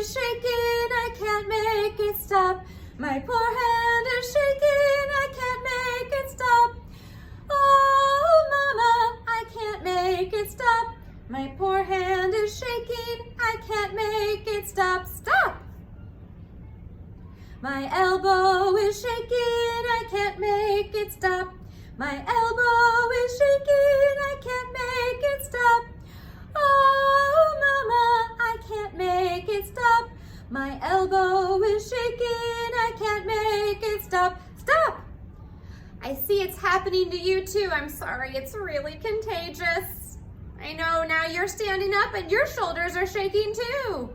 is shaking, I can't make it stop. My poor hand is shaking, I can't make it stop. Oh, Mama, I can't make it stop. My poor hand is shaking, I can't make it stop. Stop! My elbow is shaking, I can't make it stop. My elbow is shaking, I can't make it stop. Oh, Mama, I can't make it stop. My elbow is shaking, I can't make it stop. Stop! I see it's happening to you too. I'm sorry, it's really contagious. I know, now you're standing up and your shoulders are shaking too.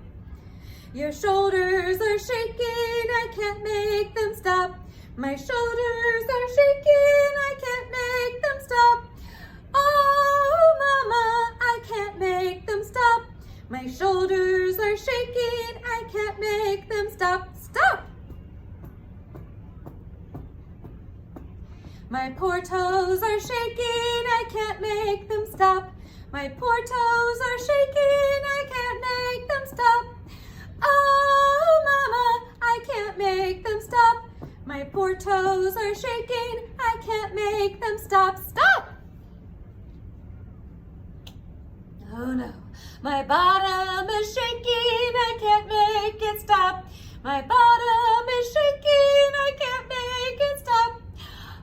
Your shoulders are shaking, I can't make them stop. My shoulders are shaking, I can't make them stop. Oh, Mama, I can't make them stop. My shoulders are shaking, I can't make them stop. Stop! My poor toes are shaking, I can't make them stop. My poor toes are shaking, I can't make them stop. Oh, Mama, I can't make them stop. My poor toes are shaking, I can't make them stop. Stop! Oh no, my bottom is shaking, I can't make it stop. My bottom is shaking, I can't make it stop.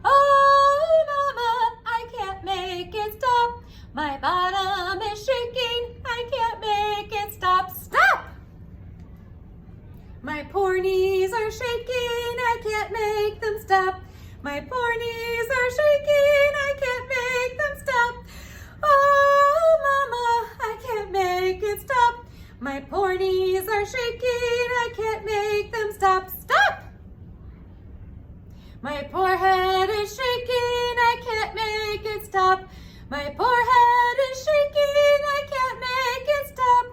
Oh, Mama, I can't make it stop. My bottom is shaking, I can't make it stop. Stop! My poor knees are shaking, I can't make them stop. My poor knees are shaking, I can't make them stop. Oh, Mama, I can't make it stop. My poor knees are shaking, I can't make them stop. Stop! My poor head is shaking, I can't make it stop. My poor head is shaking, I can't make it stop.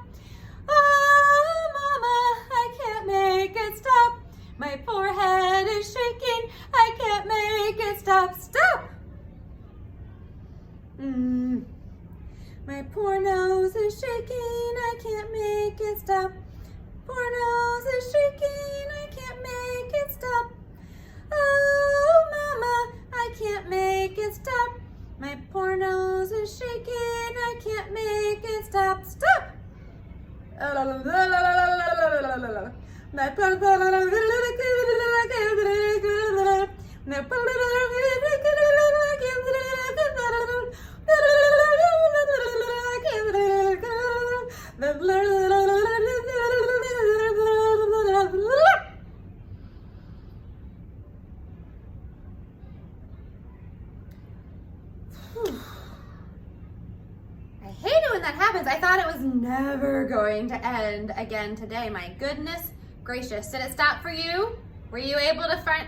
Oh, Mama, I can't make it stop. My poor head is shaking, I can't make it stop. Stop! My poor nose is shaking, I can't make it stop. Poor nose is shaking, I can't make it stop. Oh, Mama, I can't make it stop. My poor nose is shaking, I can't make it stop. Stop! I hate it when that happens. I thought it was never going to end again today. My goodness gracious. Did it stop for you? Were you able to find...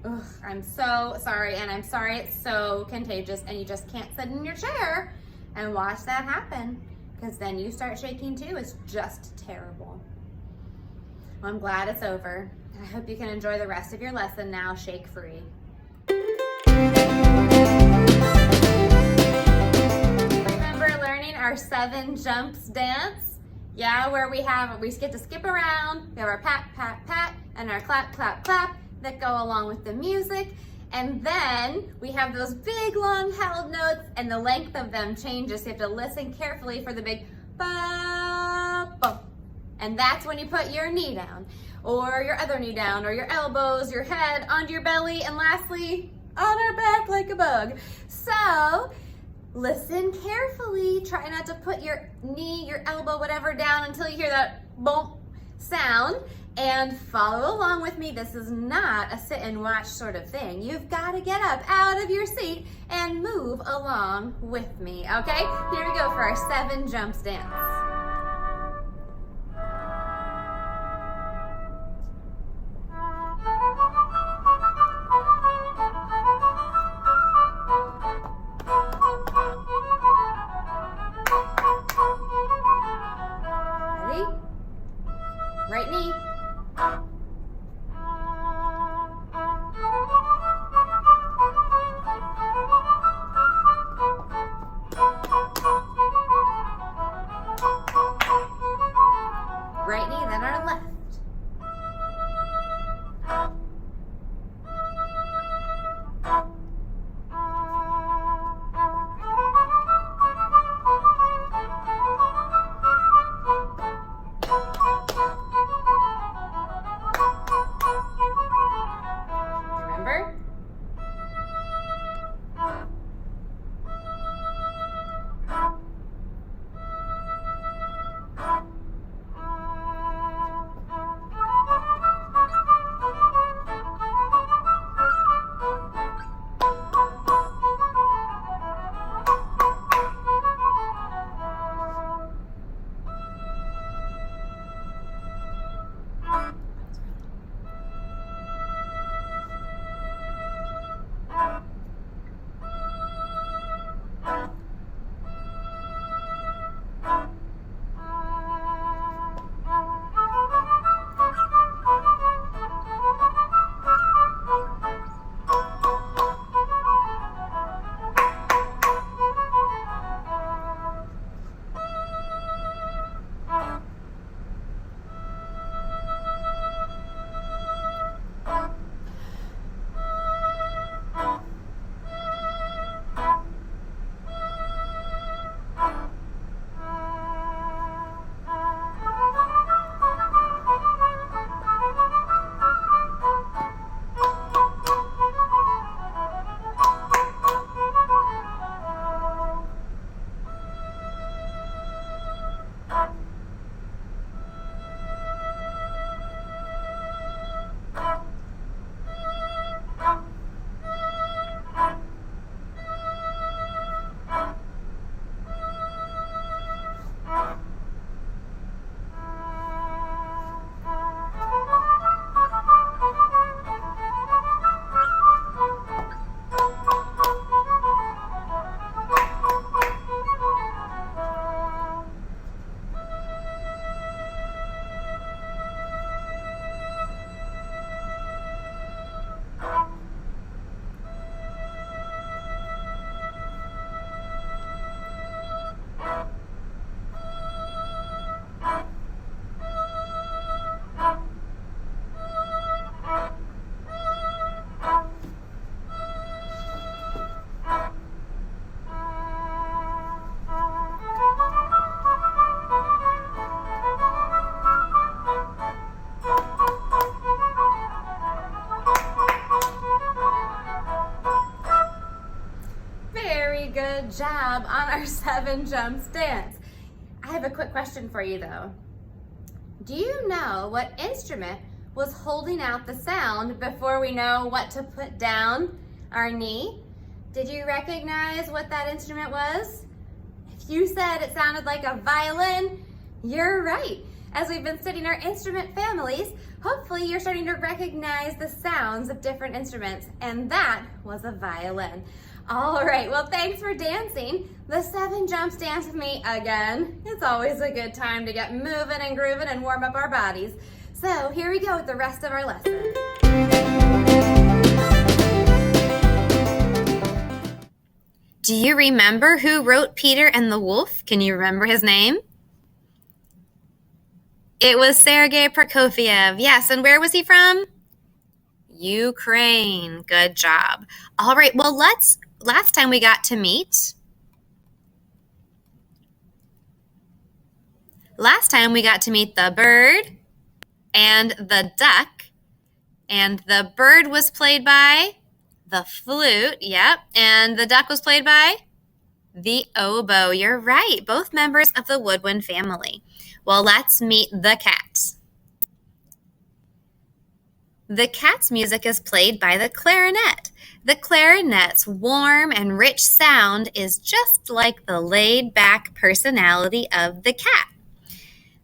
Ugh, I'm so sorry, and I'm sorry it's so contagious and you just can't sit in your chair and watch that happen, because then you start shaking too. It's just terrible. Well, I'm glad it's over. I hope you can enjoy the rest of your lesson now, shake free. Remember learning our 7 jumps dance? Yeah, where we get to skip around, we have our pat, pat, pat, and our clap, clap, clap that go along with the music. And then we have those big long held notes, and the length of them changes. So you have to listen carefully for the big ba, ba. And that's when you put your knee down, or your other knee down, or your elbows, your head onto your belly, and lastly, on our back like a bug. So listen carefully. Try not to put your knee, your elbow, whatever down until you hear that bump sound, and follow along with me. This is not a sit and watch sort of thing. You've got to get up out of your seat and move along with me, okay? Here we go for our 7 jumps dance. Ready? Right knee. Right good job on our 7 jumps dance. I have a quick question for you though. Do you know what instrument was holding out the sound before we know what to put down our knee? Did you recognize what that instrument was? If you said it sounded like a violin, you're right. As we've been studying our instrument families, hopefully you're starting to recognize the sounds of different instruments, and that was a violin. All right, well, thanks for dancing the 7 jumps dance with me again. It's always a good time to get moving and grooving and warm up our bodies. So here we go with the rest of our lesson. Do you remember who wrote Peter and the Wolf? Can you remember his name? It was Sergei Prokofiev. Yes, and where was he from? Ukraine. Good job. All right, well, last time we got to meet the bird and the duck, and the bird was played by the flute, yep, and the duck was played by the oboe. You're right, both members of the woodwind family. Well, let's meet the cat. The cat's music is played by the clarinet. The clarinet's warm and rich sound is just like the laid-back personality of the cat.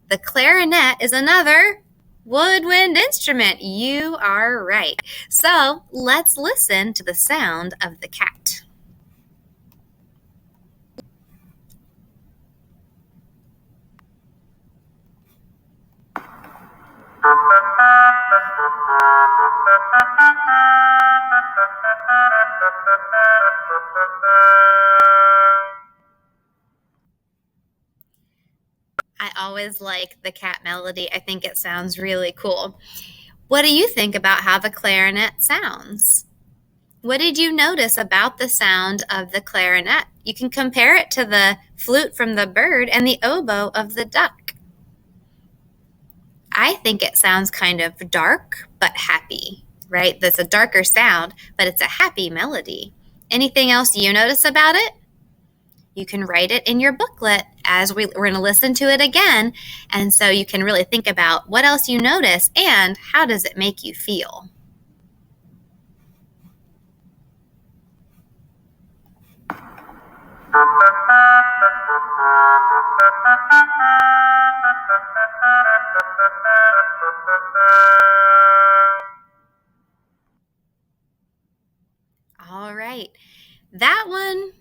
The clarinet is another woodwind instrument. You are right. So let's listen to the sound of the cat. I always like the cat melody. I think it sounds really cool. What do you think about how the clarinet sounds? What did you notice about the sound of the clarinet? You can compare it to the flute from the bird and the oboe of the duck. I think it sounds kind of dark but happy, right? That's a darker sound, but it's a happy melody. Anything else you notice about it? You can write it in your booklet as we're going to listen to it again. And so you can really think about what else you notice and how does it make you feel. All right. That one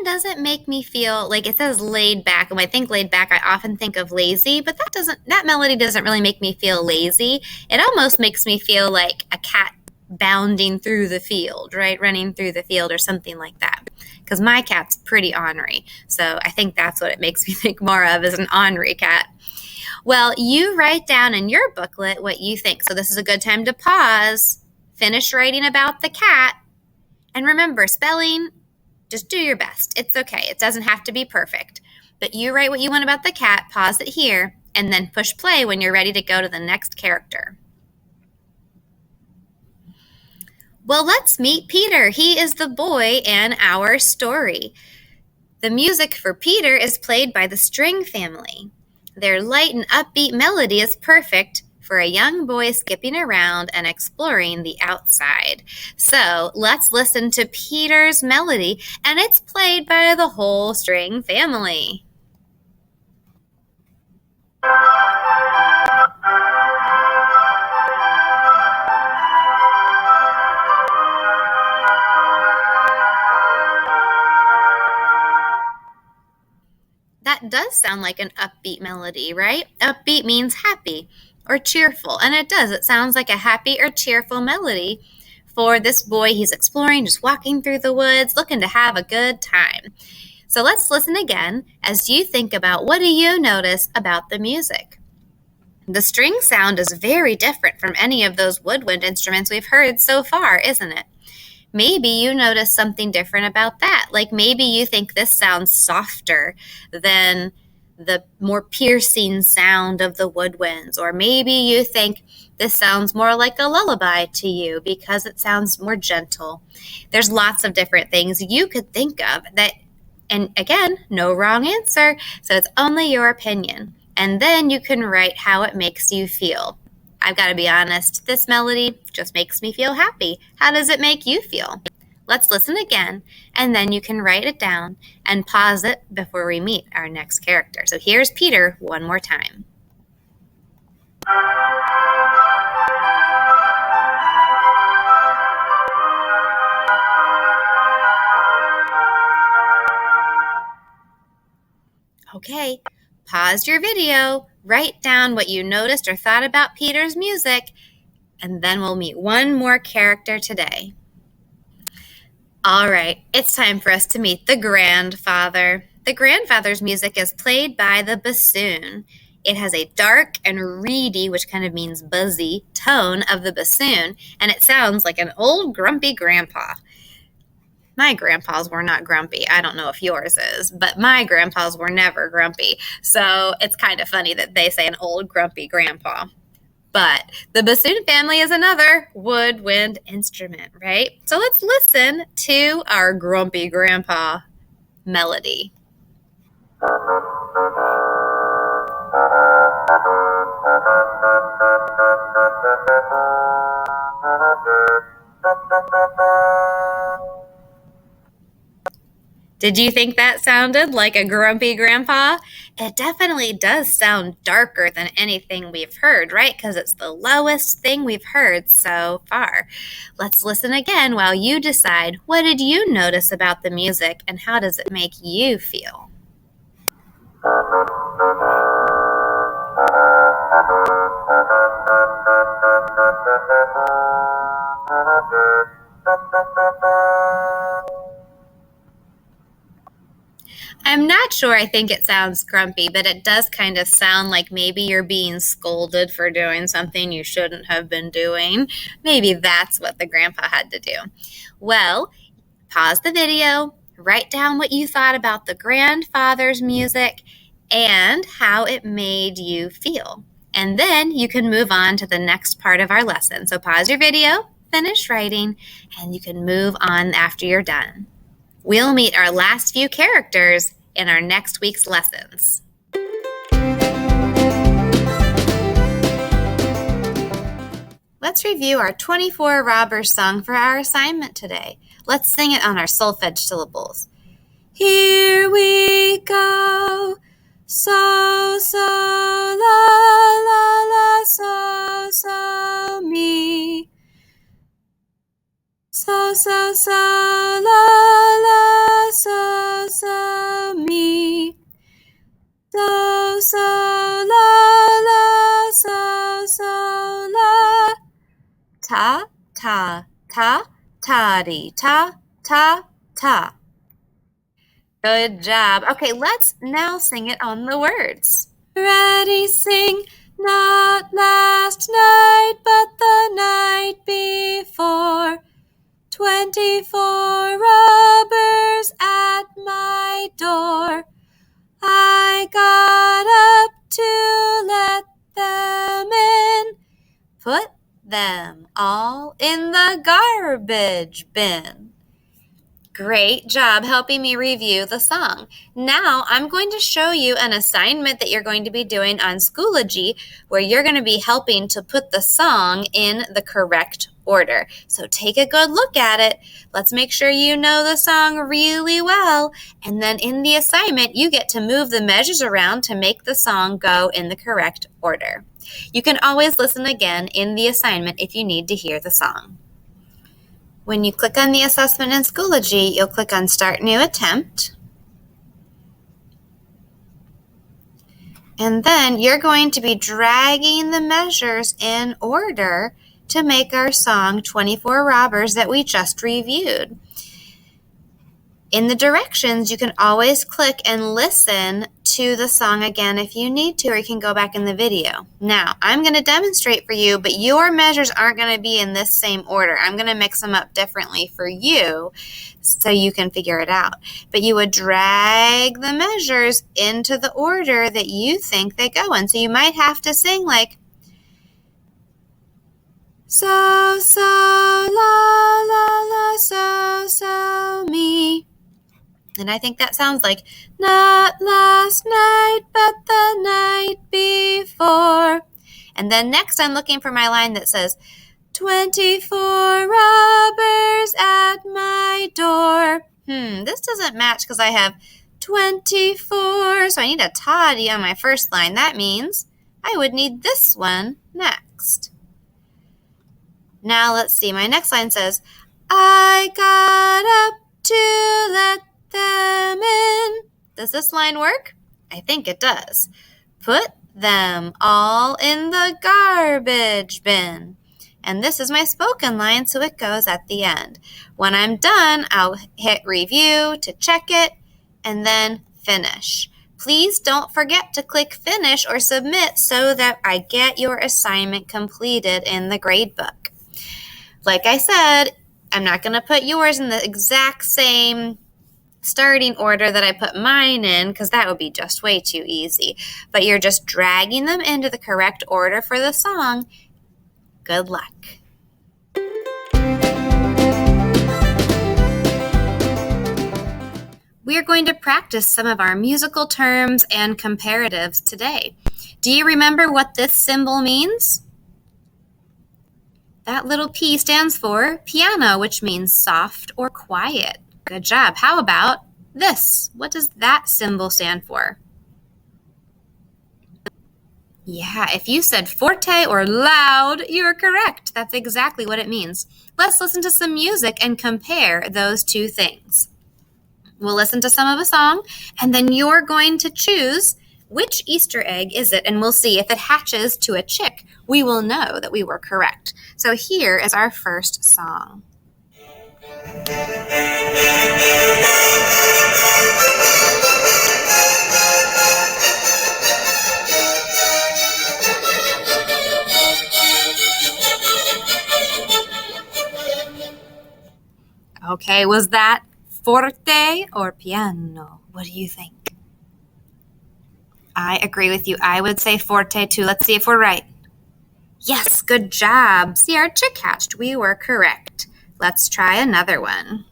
doesn't make me feel like, it says laid back. And when I think laid back, I often think of lazy, but that melody doesn't really make me feel lazy. It almost makes me feel like a cat bounding through the field, right? Running through the field or something like that. Because my cat's pretty ornery. So I think that's what it makes me think more of, is an ornery cat. Well, you write down in your booklet what you think. So this is a good time to pause, finish writing about the cat, and remember, spelling, just do your best. It's okay. It doesn't have to be perfect. But you write what you want about the cat, pause it here, and then push play when you're ready to go to the next character. Well, let's meet Peter. He is the boy in our story. The music for Peter is played by the string family. Their light and upbeat melody is perfect for a young boy skipping around and exploring the outside. So let's listen to Peter's melody, and it's played by the whole string family. That does sound like an upbeat melody, right? Upbeat means happy or cheerful, and it does. It sounds like a happy or cheerful melody for this boy. He's exploring, just walking through the woods, looking to have a good time. So let's listen again as you think about, what do you notice about the music? The string sound is very different from any of those woodwind instruments we've heard so far, isn't it? Maybe you notice something different about that. Like maybe you think this sounds softer than the more piercing sound of the woodwinds, or maybe you think this sounds more like a lullaby to you because it sounds more gentle. There's lots of different things you could think of that, and again, no wrong answer, so it's only your opinion. And then you can write how it makes you feel. I've got to be honest, this melody just makes me feel happy. How does it make you feel? Let's listen again, and then you can write it down and pause it before we meet our next character. So here's Peter one more time. Okay, pause your video, write down what you noticed or thought about Peter's music, and then we'll meet one more character today. All right, it's time for us to meet the grandfather. The grandfather's music is played by the bassoon. It has a dark and reedy, which kind of means buzzy, tone of the bassoon, and it sounds like an old grumpy grandpa. My grandpas were not grumpy. I don't know if yours is, but my grandpas were never grumpy. So it's kind of funny that they say an old grumpy grandpa. But the bassoon family is another woodwind instrument, right? So let's listen to our grumpy grandpa melody. Did you think that sounded like a grumpy grandpa? It definitely does sound darker than anything we've heard, right? Because it's the lowest thing we've heard so far. Let's listen again while you decide, what did you notice about the music and how does it make you feel? I'm not sure I think it sounds grumpy, but it does kind of sound like maybe you're being scolded for doing something you shouldn't have been doing. Maybe that's what the grandpa had to do. Well, pause the video, write down what you thought about the grandfather's music and how it made you feel. And then you can move on to the next part of our lesson. So pause your video, finish writing, and you can move on after you're done. We'll meet our last few characters in our next week's lessons. Let's review our 24 Robbers song for our assignment today. Let's sing it on our solfege syllables. Here we go, so, la, la, la, so, me. So, la, la, so, me. So, la, la, so, la. Ta, ta, ta, ta-dee, ta, ta, ta. Good job. Okay, let's now sing it on the words. Ready, sing, not last night, but the night before. 24 robbers at my door. I got up to let them in, put them all in the garbage bin. Great job helping me review the song. Now I'm going to show you an assignment that you're going to be doing on Schoology where you're going to be helping to put the song in the correct order. So take a good look at it. Let's make sure you know the song really well. And then in the assignment, you get to move the measures around to make the song go in the correct order. You can always listen again in the assignment if you need to hear the song. When you click on the assessment in Schoology, you'll click on Start New Attempt. And then you're going to be dragging the measures in order to make our song 24 Robbers that we just reviewed. In the directions, you can always click and listen to the song again if you need to, or you can go back in the video. Now, I'm going to demonstrate for you, but your measures aren't going to be in this same order. I'm going to mix them up differently for you so you can figure it out. But you would drag the measures into the order that you think they go in. So you might have to sing like, so, so, la, la, la, so, so, me. And I think that sounds like, not last night, but the night before. And then next I'm looking for my line that says, 24 robbers at my door. This doesn't match because I have 24, so I need a toddy on my first line. That means I would need this one next. Now let's see, my next line says, I got up to let them in. Does this line work? I think it does. Put them all in the garbage bin. And this is my spoken line, so it goes at the end. When I'm done, I'll hit review to check it, and then finish. Please don't forget to click finish or submit so that I get your assignment completed in the gradebook. Like I said, I'm not going to put yours in the exact same starting order that I put mine in because that would be just way too easy. But you're just dragging them into the correct order for the song. Good luck. We are going to practice some of our musical terms and comparatives today. Do you remember what this symbol means? That little P stands for piano, which means soft or quiet. Good job. How about this? What does that symbol stand for? Yeah, if you said forte or loud, you're correct. That's exactly what it means. Let's listen to some music and compare those two things. We'll listen to some of a song, and then you're going to choose which Easter egg is it, and we'll see if it hatches to a chick. We will know that we were correct. So here is our first song. Okay, was that forte or piano? What do you think? I agree with you. I would say forte too. Let's see if we're right. Yes, good job. See, our chick hatched. We were correct. Let's try another one.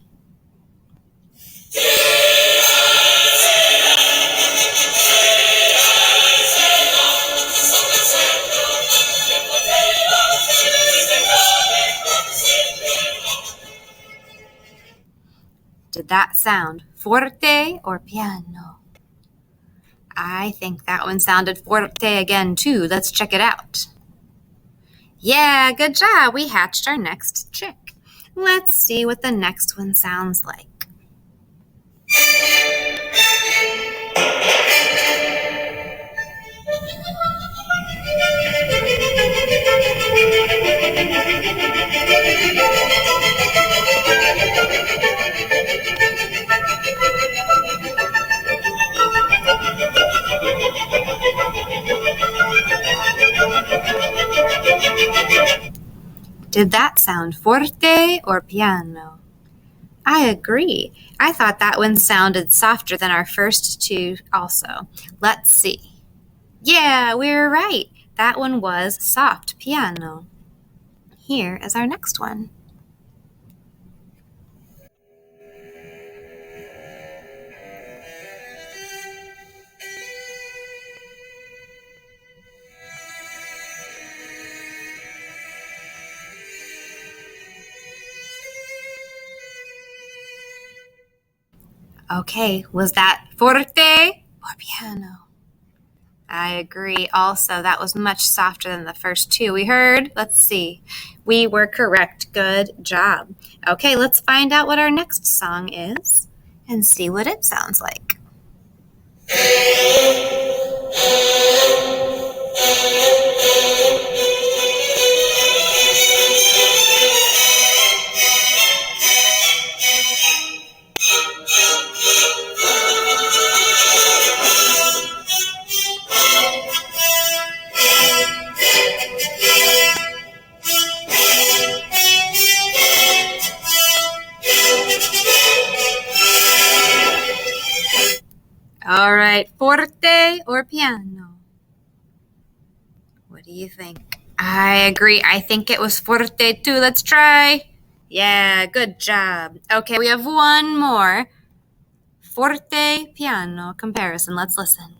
Did that sound forte or piano? I think that one sounded forte again too. Let's check it out. Yeah, good job. We hatched our next chick. Let's see what the next one sounds like. Did that sound forte or piano? I agree. I thought that one sounded softer than our first two also. Let's see. Yeah, we were right. That one was soft piano. Here is our next one. Okay, was that forte or piano? I agree also. That was much softer than the first two we heard. Let's see. We were correct. Good job. Okay, let's find out what our next song is and see what it sounds like. or piano? What do you think? I agree. I think it was forte too. Let's try. Yeah, good job. Okay, we have one more. Forte, piano comparison. Let's listen.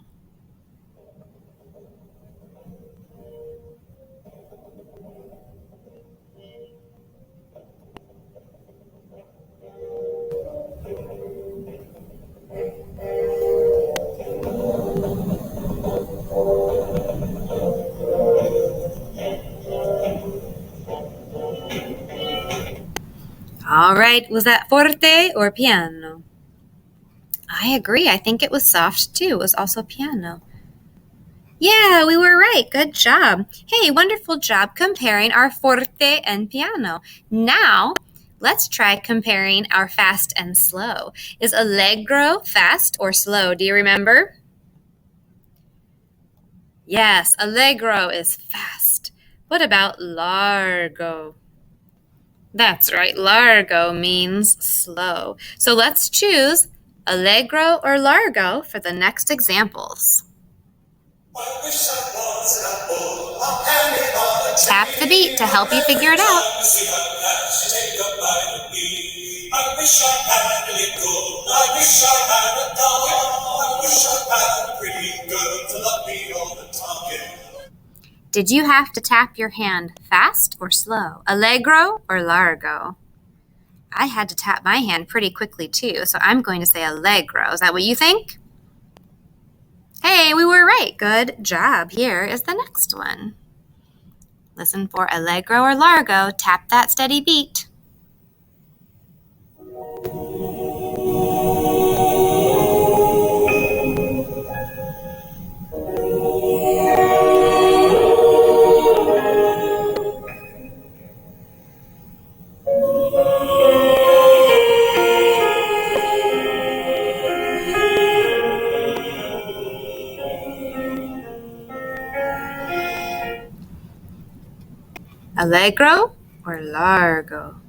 All right, was that forte or piano? I agree. I think it was soft too. It was also piano. Yeah, we were right. Good job. Hey, wonderful job comparing our forte and piano. Now, let's try comparing our fast and slow. Is allegro fast or slow? Do you remember? Yes, allegro is fast. What about largo? That's right, largo means slow. So let's choose allegro or largo for the next examples. Tap the beat to help you figure it out. Did you have to tap your hand fast or slow? Allegro or largo? I had to tap my hand pretty quickly too, so I'm going to say allegro. Is that what you think? Hey, we were right. Good job. Here is the next one. Listen for allegro or largo. Tap that steady beat. Allegro or largo?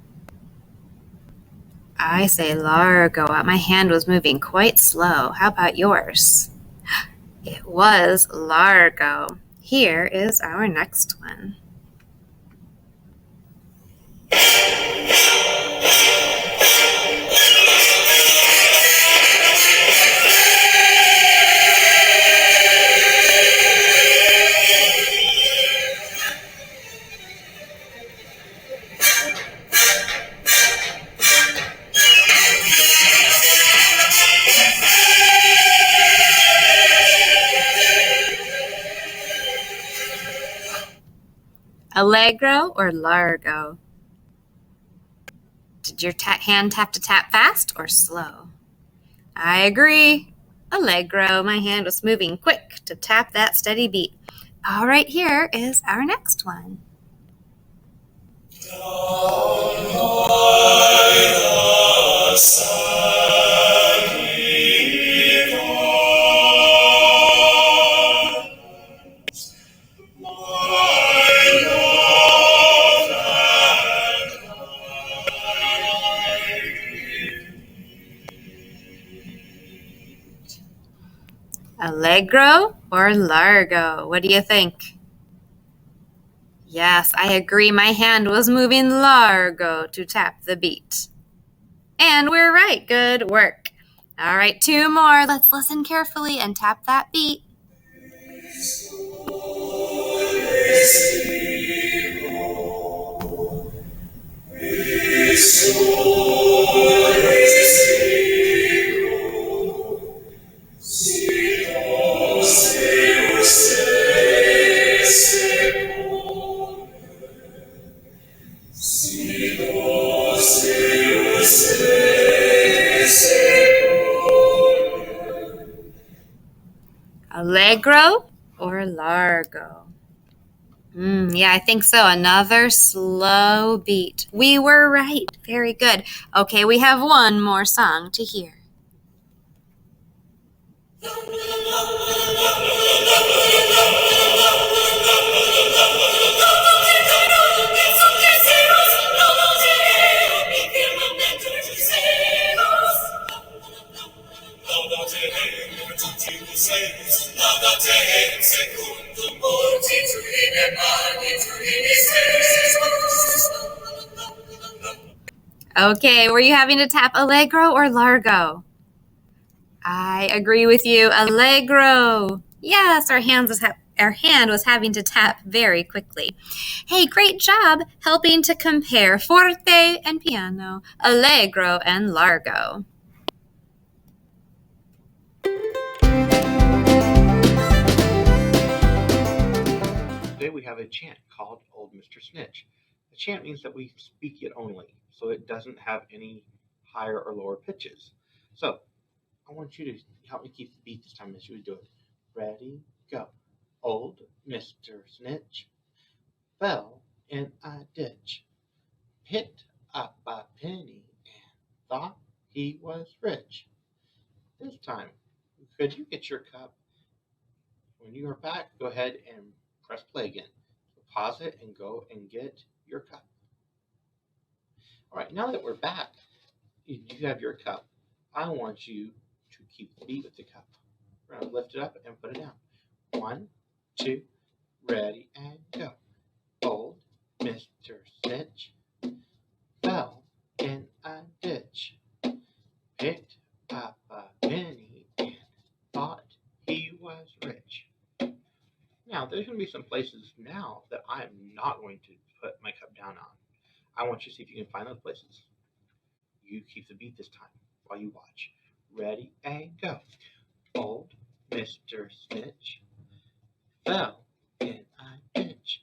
I say largo. My hand was moving quite slow. How about yours? It was largo. Here is our next one. Allegro or largo? Did your hand have to tap fast or slow? I agree. Allegro. My hand was moving quick to tap that steady beat. All right, here is our next one. Allegro or largo? What do you think? Yes, I agree. My hand was moving largo to tap the beat. And we're right. Good work. All right, two more. Let's listen carefully and tap that beat. Allegro or largo? Yeah, I think so. Another slow beat. We were right. Very good. Okay, we have one more song to hear. Okay, were you having to tap allegro or largo? I agree with you, allegro. Yes, our hand was having to tap very quickly. Hey, great job helping to compare forte and piano, allegro and largo. Today we have a chant called Old Mr. Snitch. The chant means that we speak it only, so it doesn't have any higher or lower pitches. So I want you to help me keep the beat this time as you do it. Ready, go. Old Mr. Snitch fell in a ditch, picked up a penny, and thought he was rich. This time, could you get your cup? When you are back, go ahead and press play again. Pause it and go and get your cup. All right, now that we're back, you have your cup. I want you to keep the beat with the cup. We're going to lift it up and put it down. 1, 2, ready, and go. Old Mr. Snitch fell in a ditch, picked up a penny, and thought he was rich. Now, there's going to be some places now that I am not going to put my cup down on. I want you to see if you can find those places. You keep the beat this time while you watch. Ready, and go. Old Mr. Snitch fell in a ditch,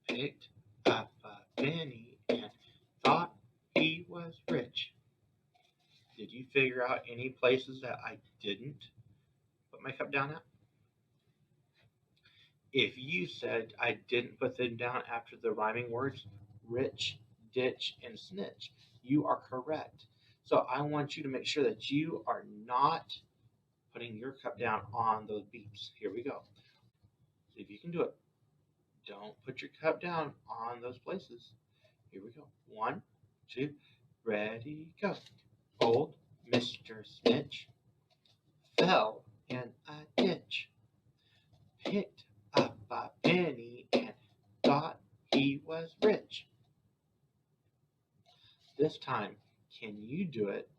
picked up a penny, and thought he was rich. Did you figure out any places that I didn't put my cup down at? If you said I didn't put them down after the rhyming words rich, ditch, and snitch, you are correct. So I want you to make sure that you are not putting your cup down on those beats. Here we go. See if you can do it. Don't put your cup down on those places. Here we go. 1, 2, ready, go. Old Mr. Snitch fell in a ditch, picked up a penny, and thought he was rich. This time, can you do it?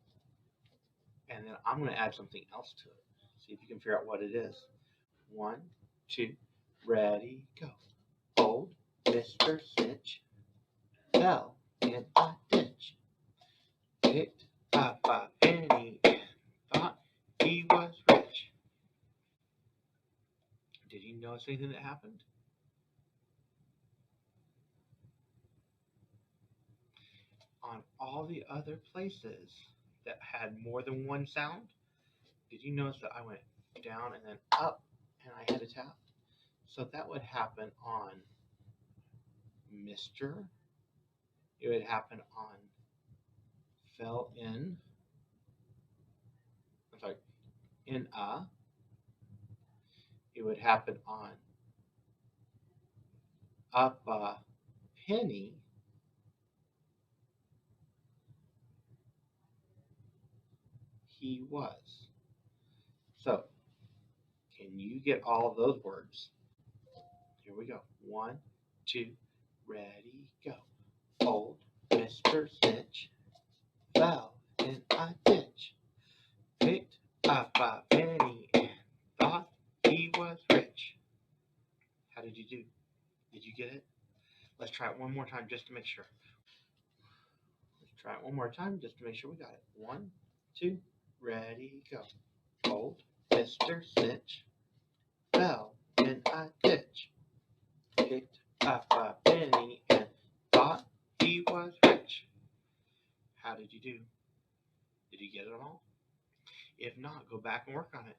And then I'm going to add something else to it. See if you can figure out what it is. 1, 2, ready, go. Old Mr. Snitch fell in a ditch, picked up a penny, and thought he was rich. Did you notice anything that happened? On all the other places that had more than one sound, did you notice that I went down and then up and I had a tap? So that would happen on Mr. It would happen on fell in. I'm sorry, in a. It would happen on up a penny. He was. So, can you get all of those words? Here we go. 1, 2, ready, go. Old Mr. Snitch fell in a ditch, picked up a penny, and thought he was rich. How did you do? Did you get it? Let's try it one more time just to make sure. Let's try it one more time just to make sure we got it. 1, 2, ready, go. Old Mr. Snitch fell in a ditch, picked up a penny, and thought he was rich. How did you do? Did you get it all? If not, go back and work on it.